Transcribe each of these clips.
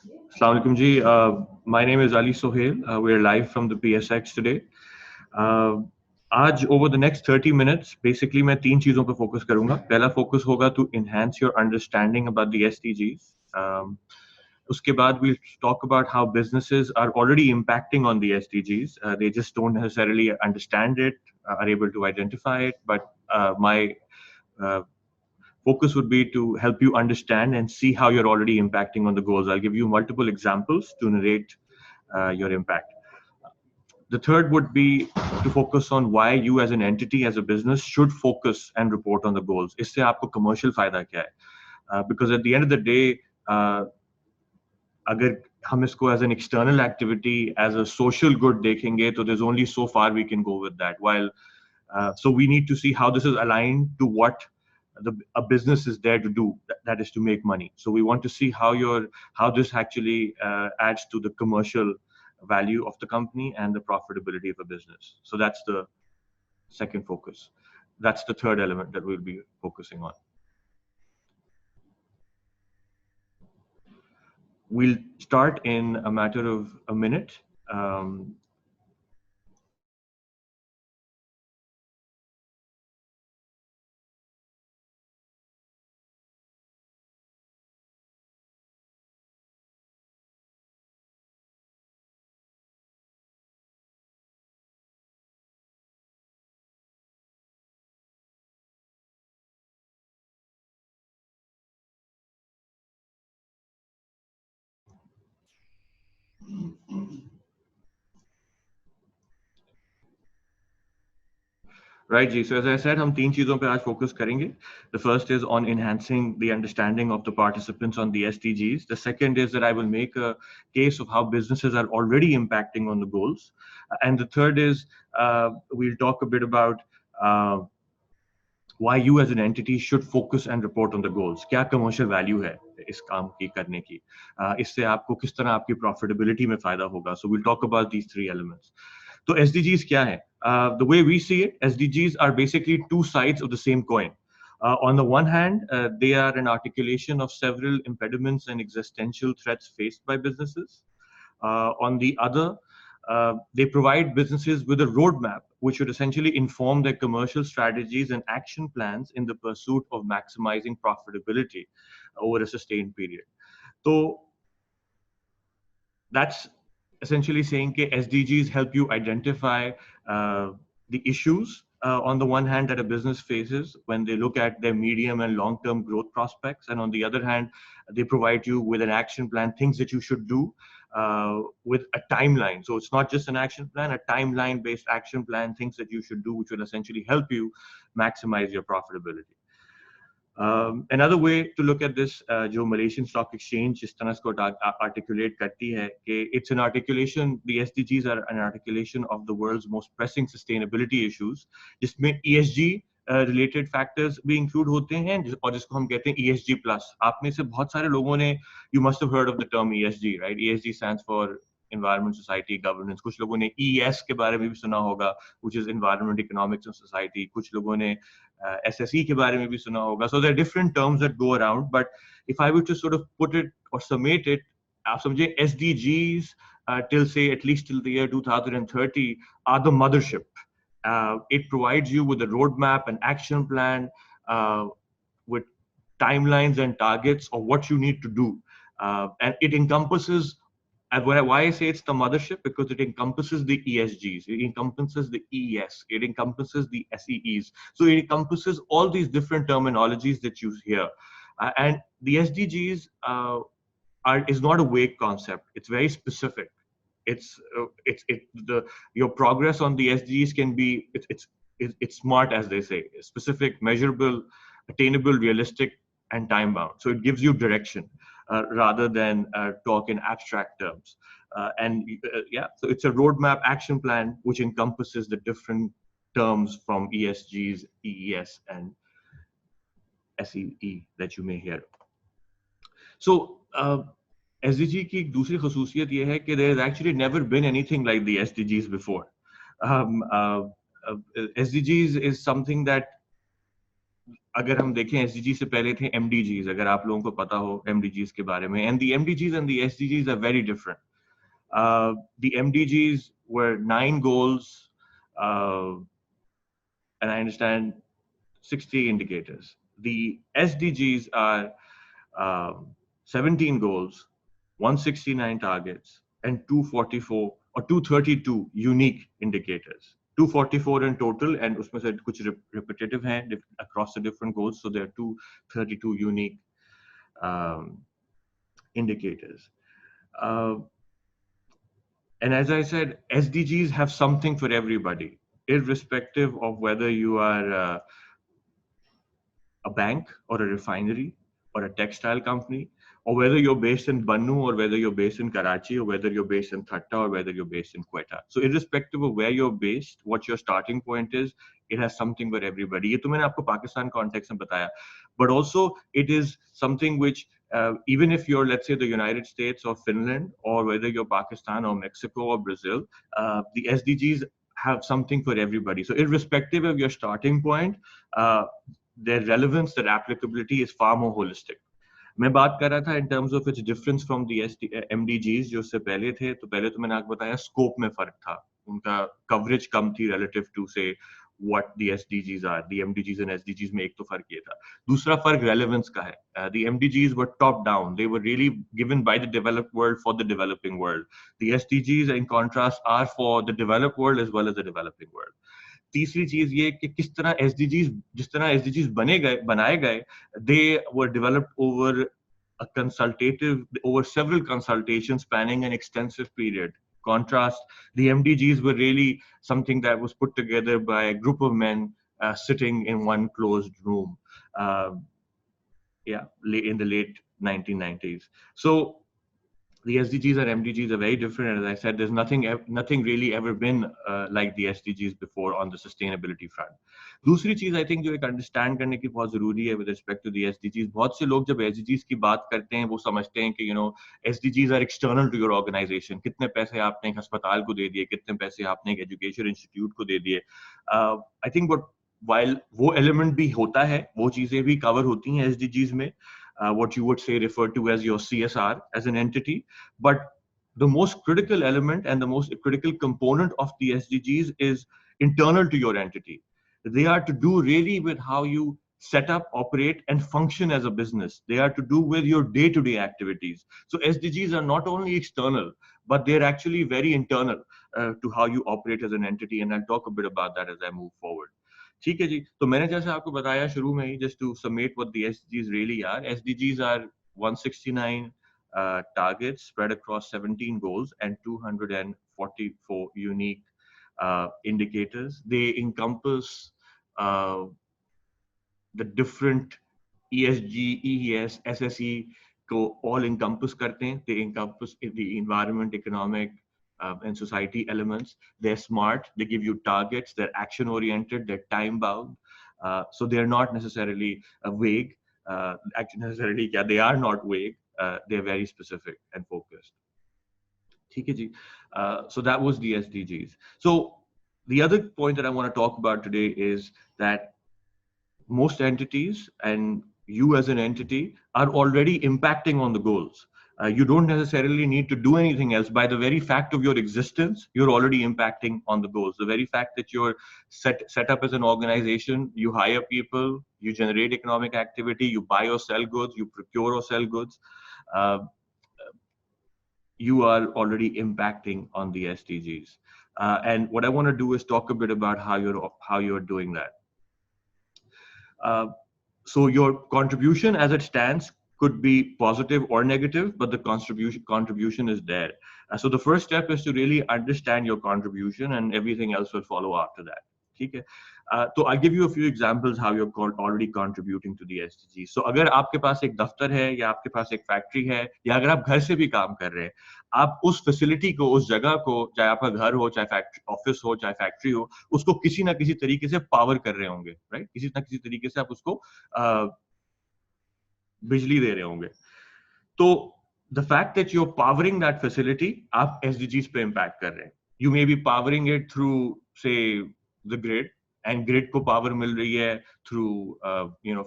Assalamu alaikum ji. My name is Ali Sohail. We're live from the PSX today. Uh, आज over the next 30 minutes, basically मैं तीन चीजों पर focus करूंगा. पहला focus होगा to enhance your understanding about the SDGs. उसके बाद we'll talk about how businesses are already impacting on the SDGs. They just don't necessarily understand it, are able to identify it. But my uh, focus would be to help you understand and see how you're already impacting on the goals. I'll give you multiple examples to narrate your impact. The third would be to focus on why you as an entity, as a business, should focus and report on the goals. इससे आपको commercial फायदा क्या है? Because at the end of the day, अगर हम इसको as an external activity, as a social good देखेंगे, तो there's only so far we can go with that. While so we need to see how this is aligned to what a business is there to do. That is to make money. So we want to see how this actually adds to the commercial value of the company and the profitability of a business. So that's the second focus. That's the third element that we'll be focusing on. We'll start in a matter of a minute. Right, Ji. So as I said, हम तीन चीजों पे आज focus करेंगे. The first is on enhancing the understanding of the participants on the SDGs. The second is that I will make a case of how businesses are already impacting on the goals. And the third is we'll talk a bit about why you as an entity should focus and report on the goals. क्या commercial value है इस काम की करने की? इससे आपको किस तरह आपकी profitability में फायदा होगा? So we'll talk about these three elements. So SDGs क्या है? The way we see it, SDGs are basically two sides of the same coin. On the one hand, they are an articulation of several impediments and existential threats faced by businesses. On the other, they provide businesses with a roadmap which should essentially inform their commercial strategies and action plans in the pursuit of maximizing profitability over a sustained period. So that's essentially saying that SDGs help you identify the issues on the one hand that a business faces when they look at their medium and long-term growth prospects, and on the other hand, they provide you with an action plan, things that you should do with a timeline. So it's not just an action plan, a timeline-based action plan, things that you should do, which will essentially help you maximize your profitability. Another way to look at this, जो Malaysian Stock Exchange इस तरह इसको articulate करती है कि it's an articulation, the SDGs are an articulation of the world's most pressing sustainability issues, जिसमें ESG related factors भी include होते हैं और जिसको हम कहते हैं ESG plus. आप में से बहुत सारे लोगों ने you must have heard of the term ESG, right? ESG stands for environment, society, governance. कुछ लोगों ने ES के बारे में भी सुना होगा, which is environment, economics and society. कुछ लोगों ने SSE के बारे में भी सुना होगा. So there are different terms that go around, but if I were to sort of put it or summate it, आप समझे SDGs till say at least till the year 2030 are the mothership. It provides you with a roadmap, an action plan, with timelines and targets of what you need to do, and it encompasses. And why I say it's the mothership, because it encompasses the ESGs, it encompasses the ES, it encompasses the SEEs. So it encompasses all these different terminologies that you hear. And the SDGs is not a vague concept. It's very specific. Your progress on the SDGs can be, it's smart, as they say, specific, measurable, attainable, realistic, and time bound. So it gives you direction. Rather than talk in abstract terms. So it's a roadmap action plan which encompasses the different terms from ESGs, EES, and SEE that you may hear. So SDG की दूसरी खसूसियत ये है कि there has actually never been anything like the SDGs before. SDGs is something that अगर हम देखें SDG से पहले थे MDGs, अगर आप लोगों को पता हो MDGs के बारे में, and the MDGs and the SDGs are very different. The MDGs were 9 goals, and I understand 60 indicators. The SDGs are 17 goals, 169 targets, and 244 or 232 unique indicators. 244 in total, and उसमें से कुछ repetitive हैं across the different goals, so there are 232 unique um, indicators. And as I said, SDGs have something for everybody, irrespective of whether you are a bank or a refinery or a textile company, or whether you're based in Bannu or whether you're based in Karachi or whether you're based in Thatta or whether you're based in Quetta. So irrespective of where you're based, what your starting point is, it has something for everybody. ये तो मैंने आपको Pakistan context में बताया, but also it is something which even if you're, let's say, the United States or Finland, or whether you're Pakistan or Mexico or Brazil, the SDGs have something for everybody. So irrespective of your starting point, their relevance, their applicability is far more holistic. मैं बात कर रहा था in terms of its difference from the MDGs जो उससे पहले थे, तो पहले तो मैंने आपको बताया scope में फर्क था, उनका coverage कम थी relative to say what the SDGs are. The MDGs and SDGs में एक तो फर्क ये था. दूसरा फर्क relevance का है. The MDGs were top down. They were really given by the developed world for the developing world. The SDGs in contrast are for the developed world as well as the developing world. तीसरी चीज ये कि किस तरह SDGs, जिस तरह SDGs बनाए गए, they were developed over several consultations spanning an extensive period. Contrast, the MDGs were really something that was put together by a group of men sitting in one closed room, in the late 1990s. So the SDGs and MDGs are very different. And as I said, there's nothing really ever been like the SDGs before on the sustainability front. दूसरी चीज I think जो एक understand करने की बहुत जरूरी है with respect to the SDGs, बहुत से लोग जब SDGs की बात करते हैं वो समझते हैं कि SDGs are external to your organization. कितने पैसे आपने एक अस्पताल को दे दिए, कितने पैसे आपने एक education institute को दे दिए. I think while वो element भी होता है, वो चीजें भी cover होती हैं SDGs में. What you would say refer to as your CSR as an entity. But the most critical element and the most critical component of the SDGs is internal to your entity. They are to do really with how you set up, operate, and function as a business. They are to do with your day-to-day activities. So SDGs are not only external, but they're actually very internal to how you operate as an entity. And I'll talk a bit about that as I move forward. ठीक है जी, तो मैंने जैसे आपको बताया शुरू में ही, just to summate what the SDGs really are. SDGs are 169 targets spread across 17 goals and 244 unique indicators. They encompass the different ESG, EES, SSE को all encompass करते हैं. They encompass the environment, economic, and society elements. They're smart. They give you targets. They're action oriented. They're time bound. So they're not necessarily vague. They are not vague. They're very specific and focused. So that was the SDGs. So the other point that I want to talk about today is that most entities and you as an entity are already impacting on the goals. You don't necessarily need to do anything else. By the very fact of your existence, you're already impacting on the goals. The very fact that you're set up as an organization, you hire people, you generate economic activity, you buy or sell goods, you procure or sell goods, you are already impacting on the SDGs. And what I want to do is talk a bit about how you're doing that. So your contribution as it stands could be positive or negative, but the contribution is there. So the first step is to really understand your contribution, and everything else will follow after that. ठीक है? So I'll give you a few examples how you're already contributing to the SDGs. So अगर आपके पास एक दफ्तर है या आपके पास एक फैक्ट्री है या अगर आप घर से भी काम कर रहे हैं, आप उस फैसिलिटी को, उस जगह को, चाहे आपका घर हो, चाहे फैक्ट्री ऑफिस हो, चाहे फैक्ट्री हो, उसको किसी ना किसी तरीके से पावर कर रहे होंगे, राइट? किसी ना किसी तरीके से आप उसको बिजली दे रहे होंगे. तो the fact that you're powering that facility, आप SDGs पे impact कर रहे हैं. You may be powering it through, say, the grid, and grid को power मिल रही है through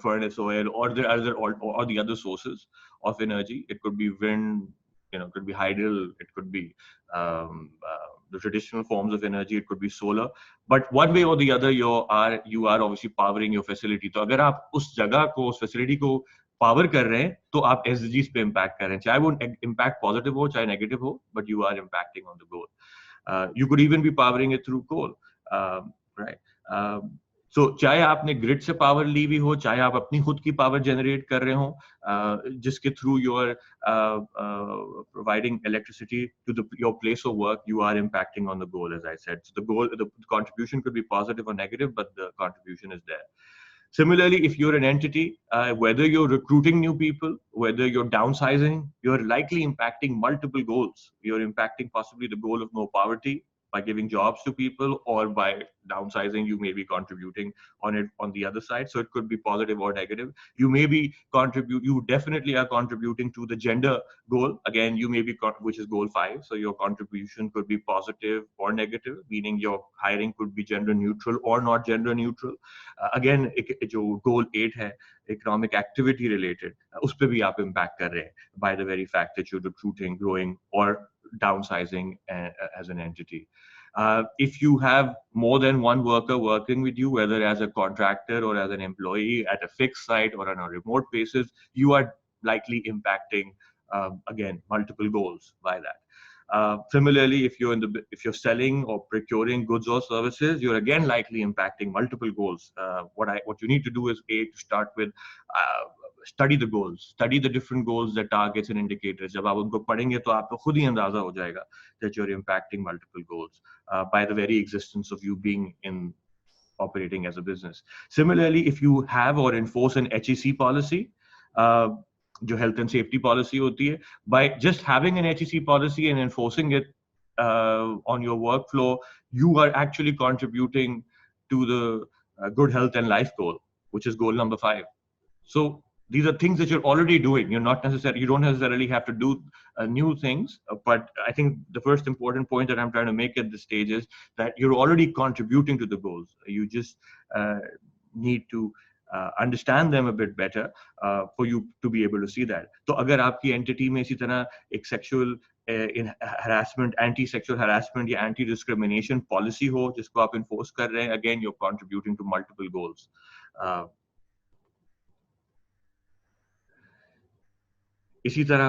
furnace oil or the other sources of energy. It could be wind, it could be hydel, it could be the traditional forms of energy, it could be solar. But one way or the other, you are obviously powering your facility. तो अगर आप उस जगह को, उस facility को power कर रहे हैं तो आप SDGs पे इम्पैक्ट कर रहे हैं, चाहे वो इम्पैक्ट पॉजिटिव हो चाहे नेगेटिव हो, but you are impacting on the goal. You could even be powering it through coal, right? So चाहे आपने ग्रिड से पावर ली हुई हो, चाहे आप अपनी खुद की पावर जनरेट कर रहे हो, जिसके through you are providing electricity to your place of work, you are impacting on the goal, as I said. So the contribution could be positive or negative, but the contribution is there. Similarly, if you're an entity, whether you're recruiting new people, whether you're downsizing, you're likely impacting multiple goals. You're impacting possibly the goal of no poverty by giving jobs to people, or by downsizing, you may be contributing on the other side. So it could be positive or negative. You definitely are contributing to the gender goal. Again, you may be, which is goal 5. So your contribution could be positive or negative, meaning your hiring could be gender neutral or not gender neutral. Again, जो goal 8 है, economic activity related, उस पे भी आप impact कर रहे हैं by the very fact that you're recruiting, growing, or downsizing as an entity. If you have more than one worker working with you, whether as a contractor or as an employee at a fixed site or on a remote basis, you are likely impacting, again, multiple goals by that. Similarly, if you're selling or procuring goods or services, you're again likely impacting multiple goals. What you need to do is to start with study the goals, study the different goals, the targets and indicators. जब आप उनको पढ़ेंगे तो आपको खुद ही अंदाजा हो जाएगा that you're impacting multiple goals by the very existence of you being in operating as a business. Similarly, if you have or enforce an HEC policy, जो health and safety policy होती है, by just having an HEC policy and enforcing it on your workflow, you are actually contributing to the good health and life goal, which is goal number 5. So these are things that you're already doing. You don't necessarily have to do new things, but I think the first important point that I'm trying to make at this stage is that you're already contributing to the goals. You just need to understand them a bit better for you to be able to see that. तो अगर आपकी entity में इसी तरह एक sexual harassment, anti-sexual harassment या anti-discrimination policy हो जिसको आप enforce कर रहे हैं, again you're contributing to multiple goals. इसी तरह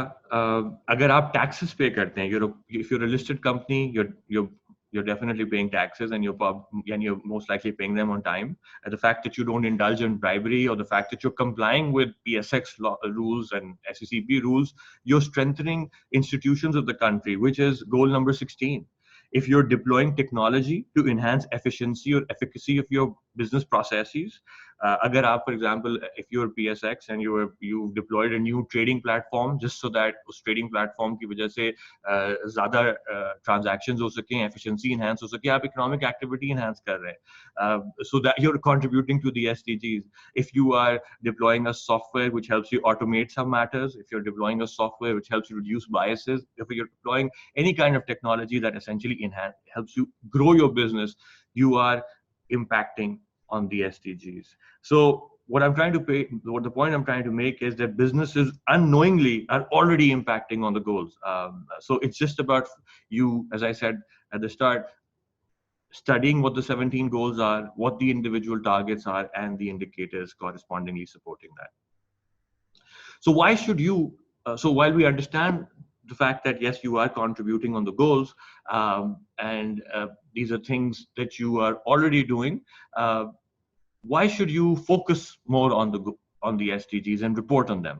अगर आप taxes pay करते हैं, if you're a listed company, you're definitely paying taxes, and you're most likely paying them on time. And the fact that you don't indulge in bribery, or the fact that you're complying with PSX rules and SECB rules, you're strengthening institutions of the country, which is goal number 16. If you're deploying technology to enhance efficiency or efficacy of your business processes, अगर आप, for example, if you're PSX and you've deployed a new trading platform just so that उस trading platform की वजह से ज़्यादा transactions हो सकें, efficiency enhance हो सके, आप economic activity enhance कर रहे हैं, so that you're contributing to the SDGs. If you are deploying a software which helps you automate some matters, if you're deploying a software which helps you reduce biases, if you're deploying any kind of technology that essentially helps you grow your business, you are impacting on the SDGs. So what the point I'm trying to make is that businesses unknowingly are already impacting on the goals. So it's just about you, as I said at the start, studying what the 17 goals are, what the individual targets are, and the indicators correspondingly supporting that. So why should you, so while we understand the fact that yes, you are contributing on the goals, and these are things that you are already doing, why should you focus more on the SDGs and report on them?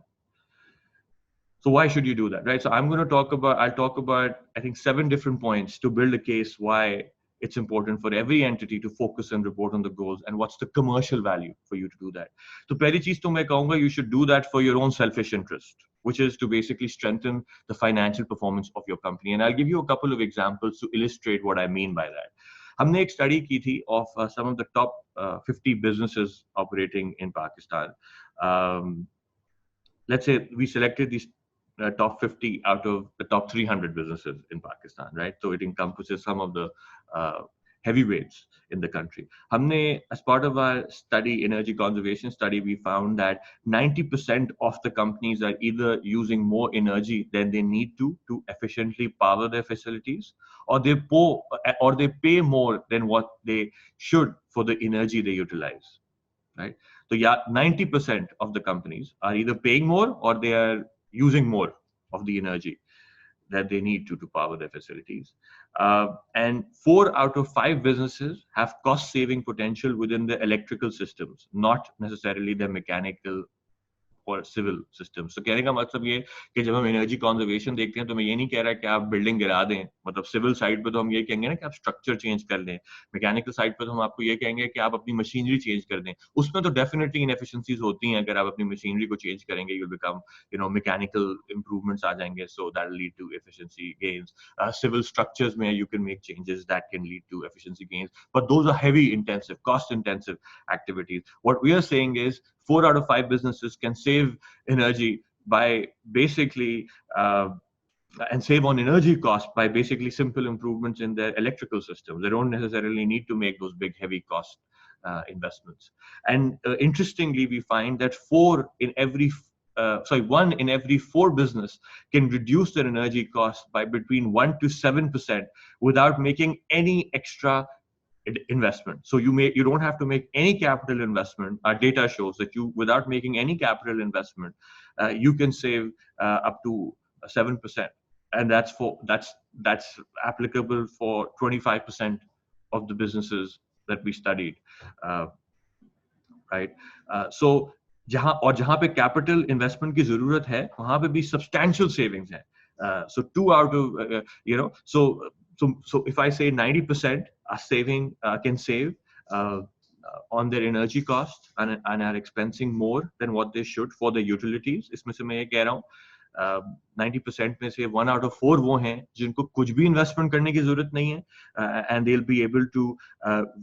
So why should you do that, right? So I'll talk about, I think, 7 different points to build a case why it's important for every entity to focus and report on the goals, and what's the commercial value for you to do that. So pehli cheez to main kahunga, you should do that for your own selfish interest, which is to basically strengthen the financial performance of your company. And I'll give you a couple of examples to illustrate what I mean by that. हमने एक study की थी of some of the top 50 businesses operating in Pakistan. Let's say we selected these top 50 out of the top 300 businesses in Pakistan, right? So it encompasses some of the heavyweights in the country. Humne, as part of our study, energy conservation study, we found that 90% of the companies are either using more energy than they need to efficiently power their facilities, or they pay more than what they should for the energy they utilize. Right? So yeah, 90% of the companies are either paying more or they are using more of the energy that they need to power their facilities. And 4 out of 5 businesses have cost saving potential within the electrical systems, not necessarily the mechanical और civil systems. तो कहने का मतलब ये कि जब हम energy conservation देखते हैं तो मैं ये नहीं कह रहा कि आप बिल्डिंग गिरा दें, मतलब सिविल साइड पे तो हम ये कहेंगे ना कि आप स्ट्रक्चर चेंज कर लें, मैकेनिकल साइड पे तो हम आपको ये कहेंगे कि आप अपनी मशीनरी चेंज कर दें। उसमें तो डेफिनेटली इनएफिशिएंसीज होती हैं, अगर आप अपनी मशीनरी को चेंज करेंगे you will become mechanical improvements आ जाएंगे, so that will lead to efficiency gains. Civil structures में you can make changes that can lead to efficiency gains, but those are heavy intensive, cost intensive activities. What we are saying is 4 out of 5 businesses can save energy by basically and save on energy costs by basically simple improvements in their electrical systems. They don't necessarily need to make those big heavy cost investments. And interestingly, we find that 1 in every 4 business can reduce their energy costs by between 1 to 7% without making any extra investment. So you don't have to make any capital investment. Our data shows that without making any capital investment, you can save up to 7%, and that's applicable for 25% of the businesses that we studied, right? So जहाँ पे capital investment की जरूरत है वहाँ पे भी substantial savings है. So 2 out of so if I say 90% are saving can save on their energy cost and are expensing more than what they should for the utilities, इसमें से मैं ये कह रहा हूँ 90% में से 1 out of 4 वो हैं जिनको कुछ भी investment करने की जरूरत नहीं है, and they'll be able to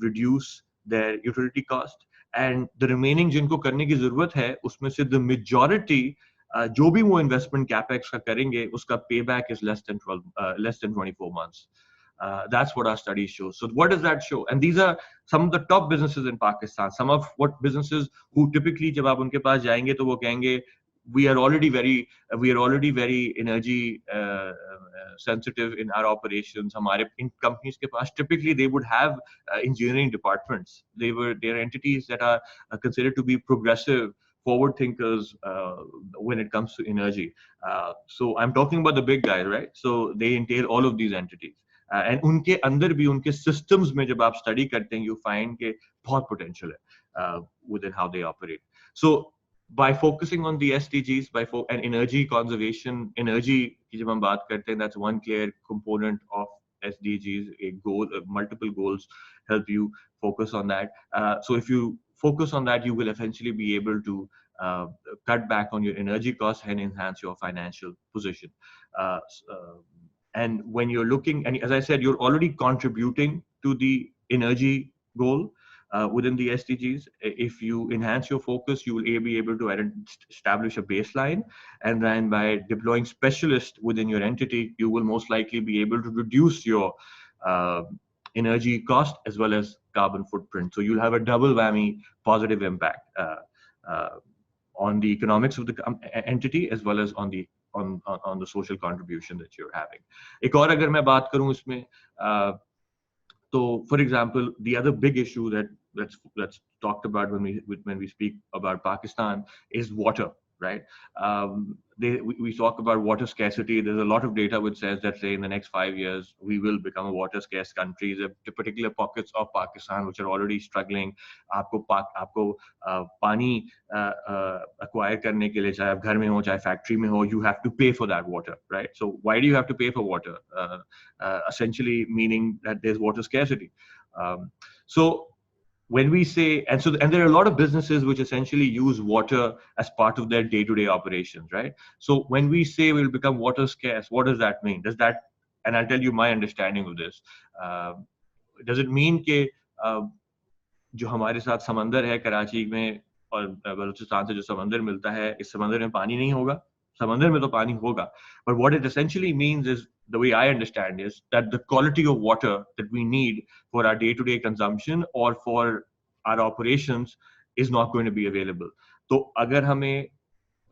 reduce their utility cost. And the remaining जिनको करने की जरूरत है उसमें से the majority जो भी वो investment capex का करेंगे उसका payback is less than 24 months. That's what our study shows. So what does that show? And these are some of the top businesses in Pakistan. Some of what businesses who typically जब आप उनके पास जाएंगे तो वो कहेंगे we are already very energy sensitive in our operations. हमारे इन companies के पास typically they would have engineering departments. They're entities that are considered to be progressive, forward thinkers when it comes to energy. So I'm talking about the big guys, right? So they entail all of these entities. And उनके अंदर भी उनके systems में जब आप study करते हैं you find के बहुत potential है within how they operate. So by focusing on the SDGs and energy conservation, energy की जब हम बात करते हैं, that's one clear component of SDGs. A goal, multiple goals help you focus on that. So if you focus on that, you will eventually be able to cut back on your energy costs and enhance your financial position. And when you're looking, and as I said, you're already contributing to the energy goal within the SDGs. If you enhance your focus, you will be able to establish a baseline, and then by deploying specialists within your entity, you will most likely be able to reduce your energy cost as well as carbon footprint. So you'll have a double whammy positive impact on the economics of the entity as well as on the social contribution that you're having. एक और अगर मैं बात करूं इसमें, so for example, the other big issue that's talked about when we speak about Pakistan is water, right? We talk about water scarcity. There's a lot of data which says that, say, in the next 5 years, we will become a water scarce country. There are particular pockets of Pakistan which are already struggling. आपको पानी acquire करने के लिए, चाहे आप घर में हो, चाहे factory में हो, you have to pay for that water, right? So why do you have to pay for water? Essentially meaning that there's water scarcity. So when we say, and there are a lot of businesses which essentially use water as part of their day-to-day operations, right? So when we say we'll become water scarce, what does that mean? And I'll tell you my understanding of this. Does it mean कि जो हमारे साथ समंदर है कराची में और बलूचिस्तान से जो समंदर मिलता है, इस समंदर में पानी नहीं होगा? समंदर में तो पानी होगा, but what it essentially means is the way I understand is that the quality of water that we need for our day-to-day consumption or for our operations is not going to be available. So agar hame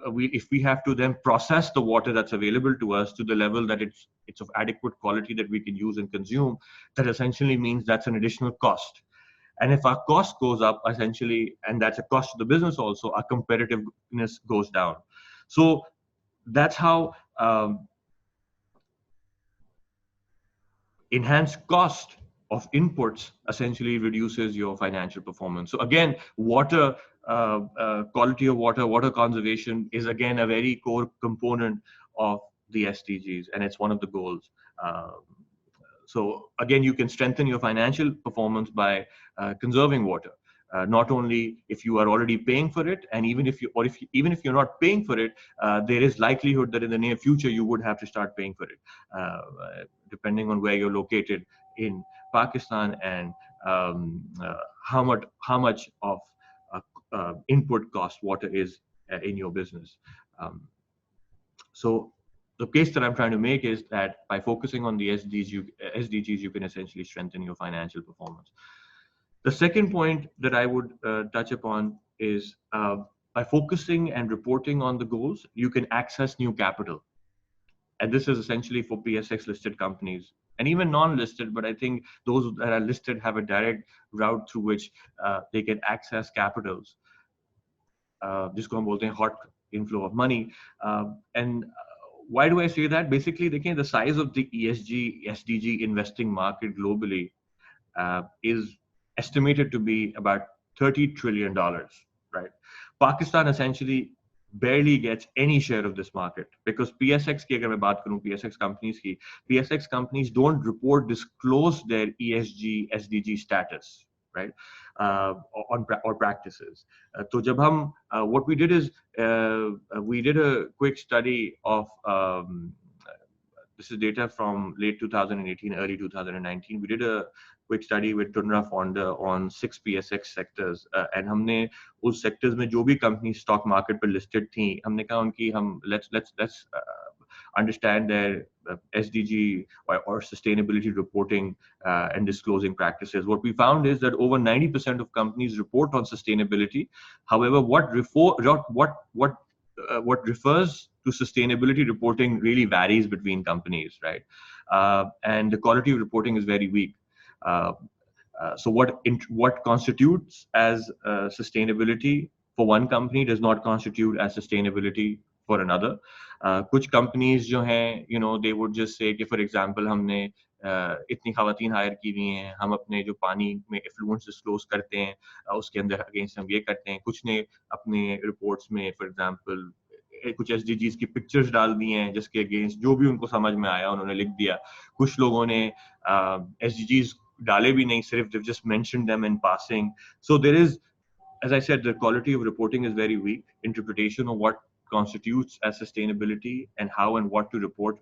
if we have to then process the water that's available to us to the level that it's of adequate quality that we can use and consume, that essentially means that's an additional cost. And if our cost goes up, essentially, and that's a cost to the business also, our competitiveness goes down. So that's how enhanced cost of inputs essentially reduces your financial performance. So again, water, quality of water, water conservation is again a very core component of the SDGs, and it's one of the goals. So again, you can strengthen your financial performance by conserving water. Not only if you are already paying for it, and even if even if you're not paying for it, there is likelihood that in the near future you would have to start paying for it, depending on where you're located in Pakistan and how much of input cost water is in your business. So the case that I'm trying to make is that by focusing on the SDGs, you can essentially strengthen your financial performance. The second point that I would touch upon is by focusing and reporting on the goals, you can access new capital. And this is essentially for PSX listed companies and even non-listed, but I think those that are listed have a direct route through which they can access capitals. जिसको हम बोलते हैं hot inflow of money. And why do I say that? Basically, the size of the ESG, SDG investing market globally is estimated to be about $30 trillion, right? Pakistan essentially barely gets any share of this market because PSX की अगर मैं बात करूं PSX companies की, PSX companies don't disclose their ESG, SDG status, right? Or practices. So jab hum, what we did is we did a quick study of this is data from late 2018, early 2019. We did a quick study with Tundra Fonda on 6 PSX sectors, and हमने उस sectors में जो भी companies stock market पर listed थी, हमने कहा उनकी हम let's understand their SDG or sustainability reporting and disclosing practices. What we found is that over 90% of companies report on sustainability. However, what refers to sustainability reporting really varies between companies, right? And the quality of reporting is very weak. So what constitutes as sustainability for one company does not constitute as sustainability for another. कुछ companies जो हैं, they would just say कि for example हमने इतनी खवातीन hire की हुई हैं, हम अपने जो पानी में effluents disclose करते हैं, उसके अंदर against हम ये करते हैं. कुछ ने अपने reports में for example कुछ SDGs की pictures डाल दी हैं जिसके against जो भी उनको समझ में आया उन्होंने लिख दिया. कुछ लोगों ने SDGs डाले भी नहीं, सिर्फ they've just mentioned them in passing. So there is, as I said, the quality of reporting is very weak. Interpretation of what constitutes as sustainability and how and what to report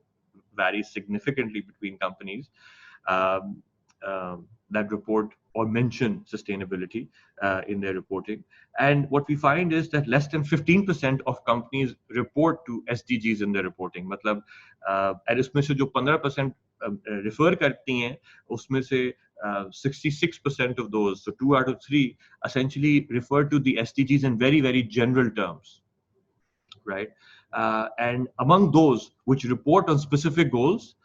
varies significantly between companies that report or mention sustainability in their reporting. And what we find is that less than 15% of companies report to SDGs in their reporting. मतलब and इसमें से जो 15% refer करती हैं, उसमें से 66% of those, so 2 out of 3, essentially refer to the SDGs in very, very general terms, right? And among those which report on specific goals,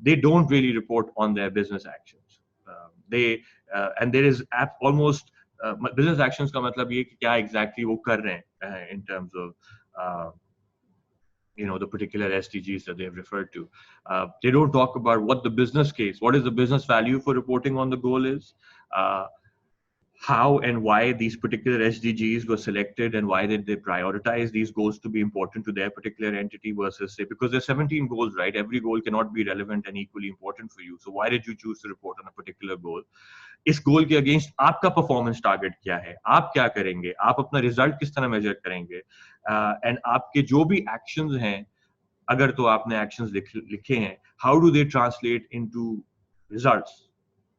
they don't really report on their business actions. And there is almost business actions का मतलब ये कि क्या exactly वो कर रहे हैं in terms of the particular SDGs that they have referred to. They don't talk about what the business case, what is the business value for reporting on the goal is, how and why these particular SDGs were selected and why did they prioritize these goals to be important to their particular entity versus say, because there's 17 goals, right? Every goal cannot be relevant and equally important for you. So why did you choose to report on a particular goal? इस गोल के against आपका performance target क्या है, आप क्या करेंगे, आप अपना रिजल्ट किस तरह मेजर करेंगे, एंड आपके जो भी एक्शंस हैं, अगर तो आपने एक्शंस लिखे हैं, how do they translate into results,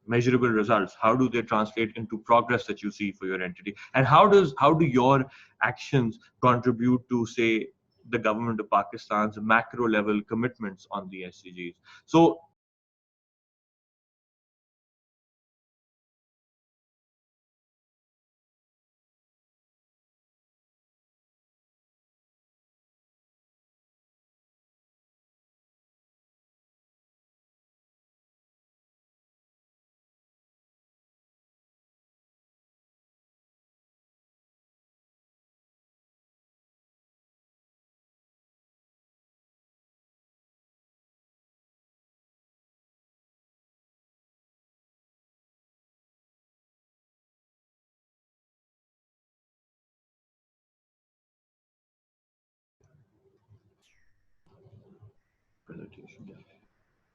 measurable results? How do they translate into progress that you see for your entity? And how do your actions contribute to say the government of Pakistan's macro level commitments on the SDGs. So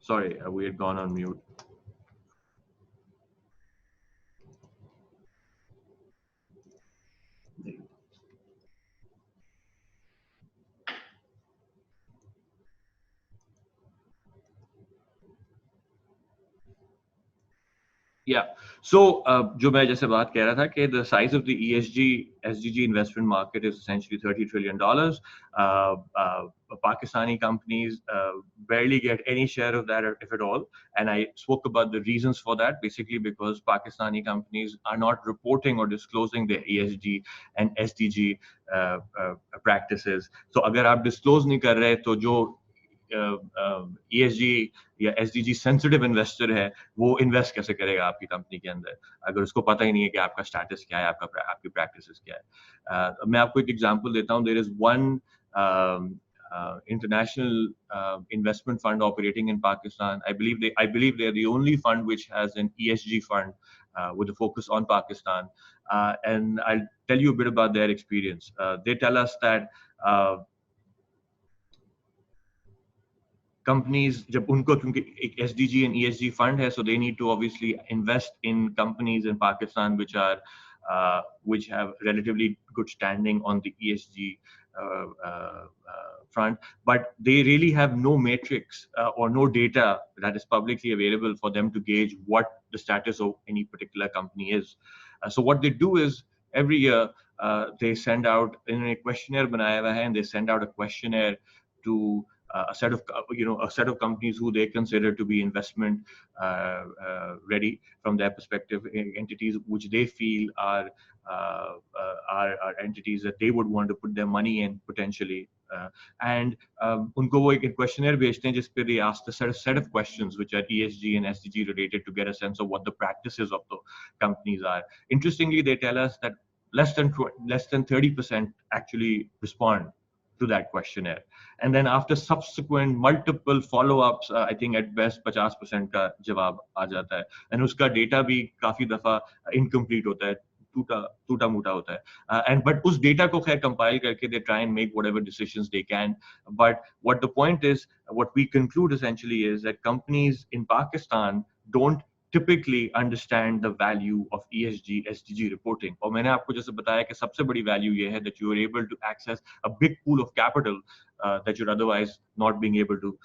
sorry, we had gone on mute. Yeah. So, जो मैं जैसे बात कह रहा था कि the size of the ESG SDG investment market is essentially $30 trillion. Pakistani companies barely get any share of that, if at all. And I spoke about the reasons for that, basically because Pakistani companies are not reporting or disclosing their ESG and SDG practices. So, अगर आप disclose नहीं कर रहे, तो जो ESG या SDG sensitive investor है वो इन्वेस्ट कैसे करेगा आपकी कंपनी के अंदर अगर उसको पता ही नहीं है कि आपका स्टेटस क्या है आपकी प्रैक्टिसेस क्या है मैं आपको एक एग्जांपल देता हूं there is one international investment fund operating in Pakistan. I believe they are the only fund which has an ESG fund with a focus on Pakistan. And I'll tell you a bit about their experience. They tell us that companies जब उनको क्योंकि एक SDG and ESG fund है so they need to obviously invest in companies in Pakistan which have relatively good standing on the ESG front, but they really have no matrix or no data that is publicly available for them to gauge what the status of any particular company is. So what they do is every year they send out in a questionnaire बनाया हुआ है and they send out a questionnaire to a set of companies who they consider to be investment ready from their perspective, entities which they feel are entities that they would want to put their money in potentially. And उनको वो एक questionnaire भेजते हैं जिस पे they ask the set of questions which are ESG and SDG related to get a sense of what the practices of the companies are. Interestingly, they tell us that less than 30% actually respond to that questionnaire. And then after subsequent multiple follow-ups, I think at best 50% का जवाब आ जाता है. And उसका data भी काफी दफा incomplete होता है, टूटा मोटा होता है. And but उस data को खैर compile करके they try and make whatever decisions they can. But what the point is, what we conclude essentially is that companies in Pakistan don't typically understand the value of ESG, SDG reporting. और मैंने आपको जैसे बताया कि सबसे बड़ी value ये है that you are able to access a big pool of capital that you're otherwise not being able to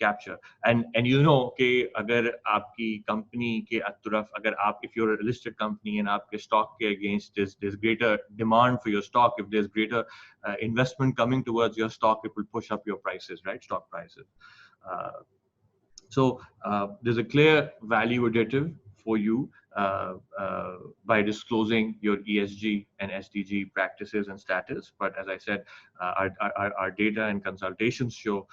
capture. And you know कि अगर आपकी company के तरफ अगर आप if you're a listed company and आपके stock के against there's greater demand for your stock, if there's greater investment coming towards your stock, it will push up your prices, right? Stock prices. So there's a clear value additive for you by disclosing your ESG and SDG practices and status. But as I said, our data and consultations show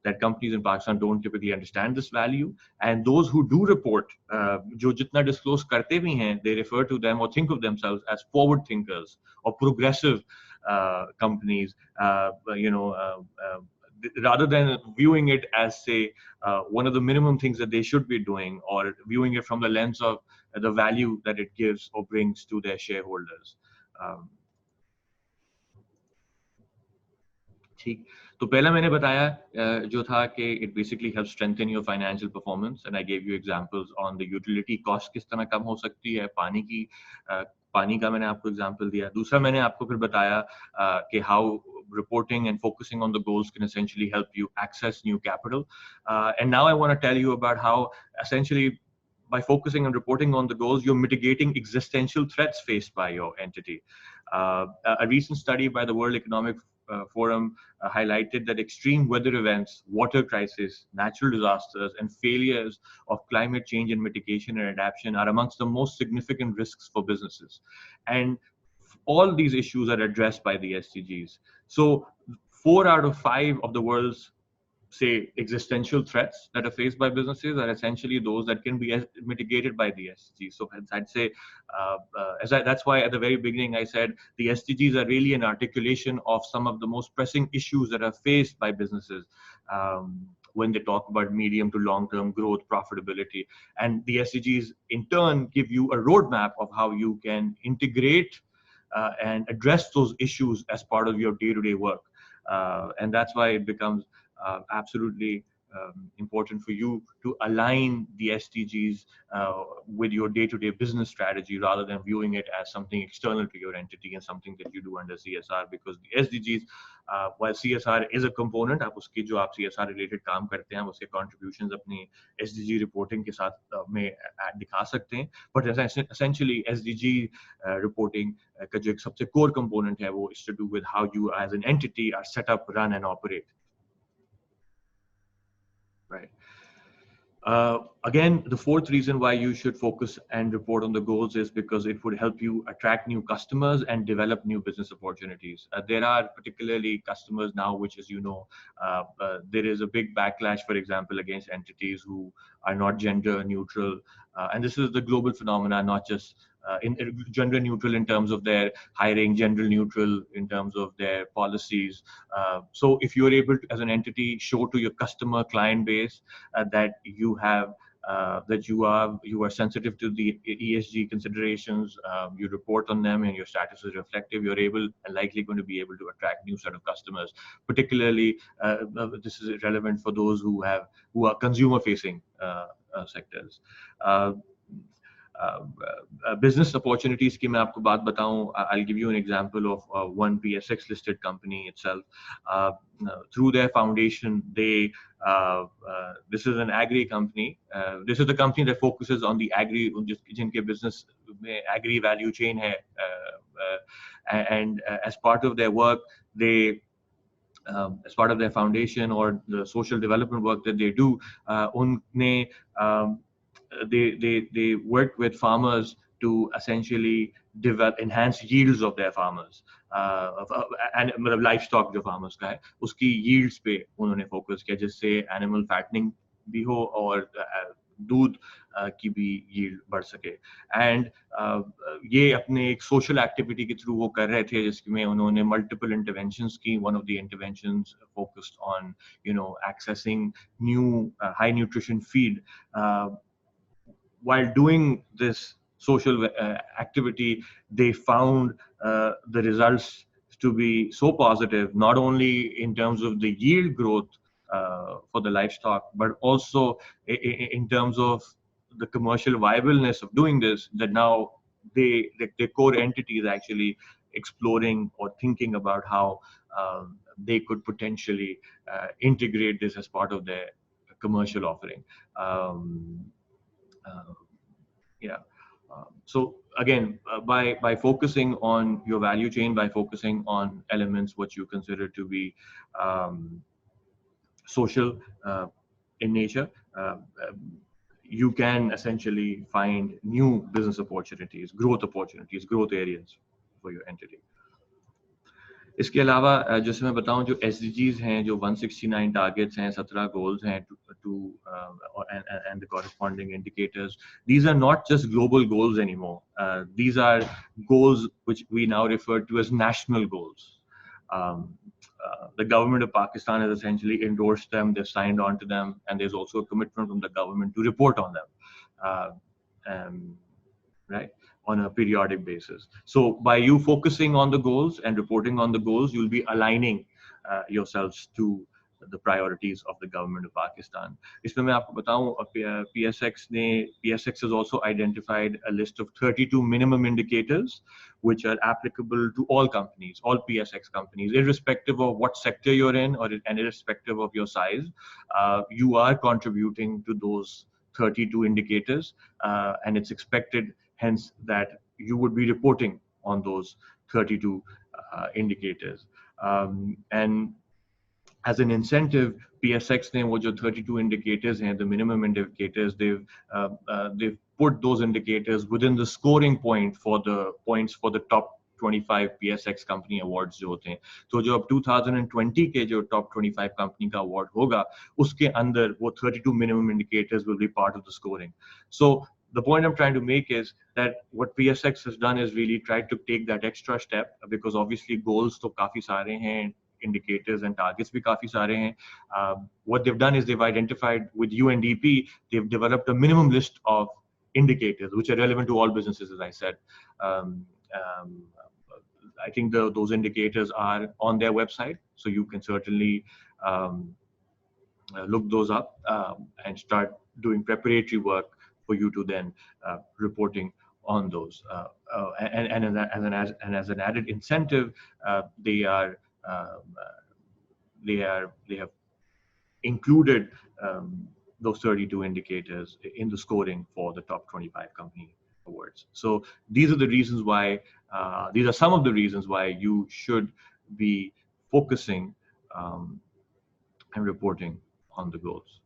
that companies in Pakistan don't typically understand this value. And those who do report, जो जितना disclose करते भी हैं, they refer to them or think of themselves as forward thinkers or progressive companies. Rather than viewing it as, say, one of the minimum things that they should be doing, or viewing it from the lens of the value that it gives or brings to their shareholders. ठीक तो पहला मैंने बताया जो था कि it basically helps strengthen your financial performance, and I gave you examples on the utility cost किस तरह कम हो सकती है, पानी का मैंने आपको एग्जांपल दिया. दूसरा मैंने आपको फिर बताया कि how reporting and focusing on the goals can essentially help you access new capital. And now I want to tell you about how essentially by focusing and reporting on the goals, you're mitigating existential threats faced by your entity. A recent study by the World Economic Forum highlighted that extreme weather events, water crisis, natural disasters, and failures of climate change and mitigation and adaptation are amongst the most significant risks for businesses. And all these issues are addressed by the SDGs. So 4 out of 5 of the world's, say, existential threats that are faced by businesses are essentially those that can be mitigated by the SDGs. So I'd say, that's why at the very beginning I said the SDGs are really an articulation of some of the most pressing issues that are faced by businesses when they talk about medium to long-term growth, profitability. And the SDGs in turn give you a roadmap of how you can integrate and address those issues as part of your day-to-day work. And that's why it becomes absolutely important for you to align the SDGs with your day-to-day business strategy rather than viewing it as something external to your entity and something that you do under CSR. Because the SDGs, while CSR is a component, आप उसकी जो आप CSR related काम करते हैं, उसके contributions अपनी SDG reporting के साथ में दिखा सकते हैं. But essentially SDG reporting का जो एक सबसे core component है, वो is to do with how you as an entity are set up, run and operate. Right. Again, the fourth reason why you should focus and report on the goals is because it would help you attract new customers and develop new business opportunities. There are particularly customers now, which, as you know, there is a big backlash, for example, against entities who are not gender neutral. And this is the global phenomena, not just in gender neutral in terms of their hiring, gender neutral in terms of their policies. So if you're able to, as an entity, show to your customer client base that you have that you are sensitive to the ESG considerations, you report on them and your status is reflective, you're able and likely going to be able to attract new set of customers. Particularly, this is relevant for those who are consumer facing sectors. Business opportunities की मैं आपको बात बताऊं, I'll give you an example of one PSX listed company itself. Through their foundation, they this is an agri company. This is the company that focuses on the agri, जिनके business में agri value chain है, and as part of their work, they as part of their foundation or the social development work that they do, उनने they work with farmers to essentially enhance yields of their farmers, and livestock जो farmers का है उसकी yields पे उन्होंने focus किया, जिससे animal fattening भी हो और दूध की भी yield बढ़ सके. And ये अपने एक social activity के through वो कर रहे थे, जिसमें उन्होंने multiple interventions की. One of the interventions focused on, accessing new high nutrition feed. While doing this social activity, they found the results to be so positive, not only in terms of the yield growth for the livestock, but also in terms of the commercial viableness of doing this, that now the core entity is actually exploring or thinking about how they could potentially integrate this as part of their commercial offering. So again, by focusing on your value chain, by focusing on elements what you consider to be social in nature, you can essentially find new business opportunities, growth areas for your entity. इसके अलावा जैसे मैं बताऊं, जो SDGs हैं, जो 169 targets हैं, 17 goals हैं, and the corresponding indicators, these are not just global goals anymore. These are goals which we now refer to as national goals. The government of Pakistan has essentially endorsed them, they've signed on to them, and there's also a commitment from the government to report on them, right, on a periodic basis. So by you focusing on the goals and reporting on the goals, you'll be aligning yourselves to the priorities of the government of Pakistan. इसमें मैं आपको बताऊं, PSX has also identified a list of 32 minimum indicators which are applicable to all companies, all PSX companies, irrespective of what sector you're in and irrespective of your size. You are contributing to those 32 indicators, and it's expected hence that you would be reporting on those 32 indicators. And as an incentive, PSX ने वो जो 32 indicators हैं, the minimum indicators, they've put those indicators within the scoring point for the points for the top 25 PSX company awards जो होते हैं. तो जो अब 2020 के जो top 25 company का award होगा, उसके अंदर वो 32 minimum indicators will be part of the scoring. So the point I'm trying to make is that what PSX has done is really tried to take that extra step, because obviously goals तो काफी सारे हैं, indicators and targets bhi kafi sare hain. What they've done is they've identified with UNDP, they've developed a minimum list of indicators which are relevant to all businesses, as I said. I think those indicators are on their website, so you can certainly look those up and start doing preparatory work for you to then reporting on those. And as an added incentive, they have included those 32 indicators in the scoring for the top 25 company awards. So these are the reasons why, these are some of the reasons why you should be focusing and reporting on the goals.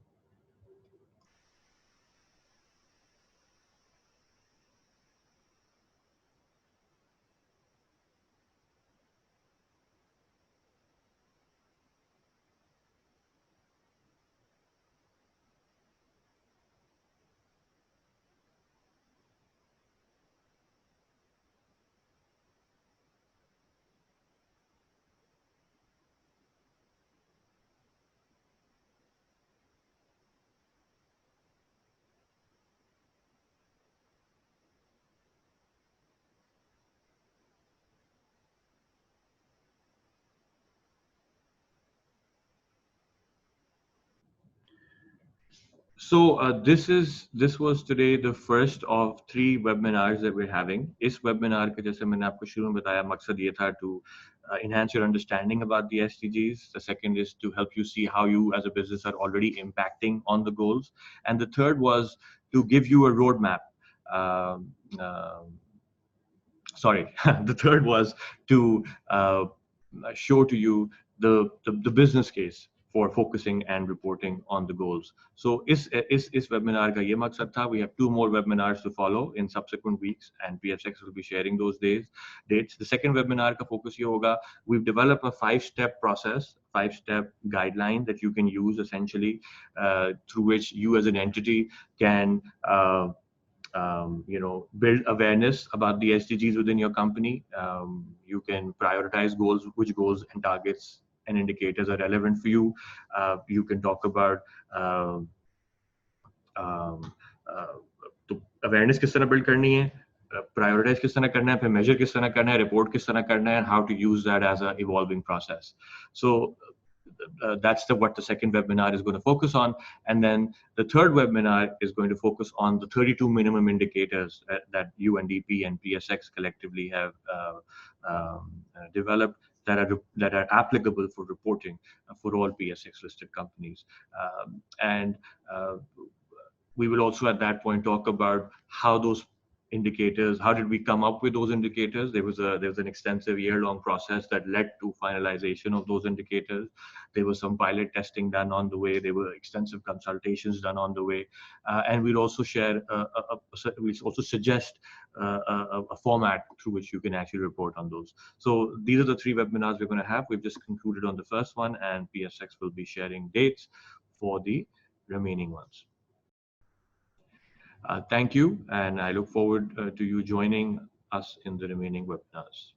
So this was today the first of 3 webinars that we're having. इस webinar का जैसे मैंने आपको शुरू में बताया मकसद ये था to enhance your understanding about the SDGs. The second is to help you see how you as a business are already impacting on the goals, and the third was to give you a roadmap. Sorry, the third was to show to you the business case for focusing and reporting on the goals. So is webinar ka ye maqsad tha. We have 2 more webinars to follow in subsequent weeks, and PSX will be sharing those dates. The second webinar ka focus ye hoga. We've developed a 5-step process, 5-step guideline that you can use essentially, through which you as an entity can build awareness about the SDGs within your company. You can prioritize goals, which goals and targets and indicators are relevant for you. You can talk about तो awareness किस तरह build करनी है, prioritize किस तरह करना है, फिर measure किस तरह करना है, report किस तरह करना है, and how to use that as a evolving process. So that's what the second webinar is going to focus on. And then the third webinar is going to focus on the 32 minimum indicators that UNDP and PSX collectively have developed that are applicable for reporting for all PSX listed companies. And we will also at that point talk about how those indicators, how did we come up with those indicators? There was an extensive year-long process that led to finalization of those indicators. There was some pilot testing done on the way. There were extensive consultations done on the way, and we'll also share. We'll also suggest a format through which you can actually report on those. So these are the 3 webinars we're going to have. We've just concluded on the first one, and PSX will be sharing dates for the remaining ones. Thank you, and I look forward to you joining us in the remaining webinars.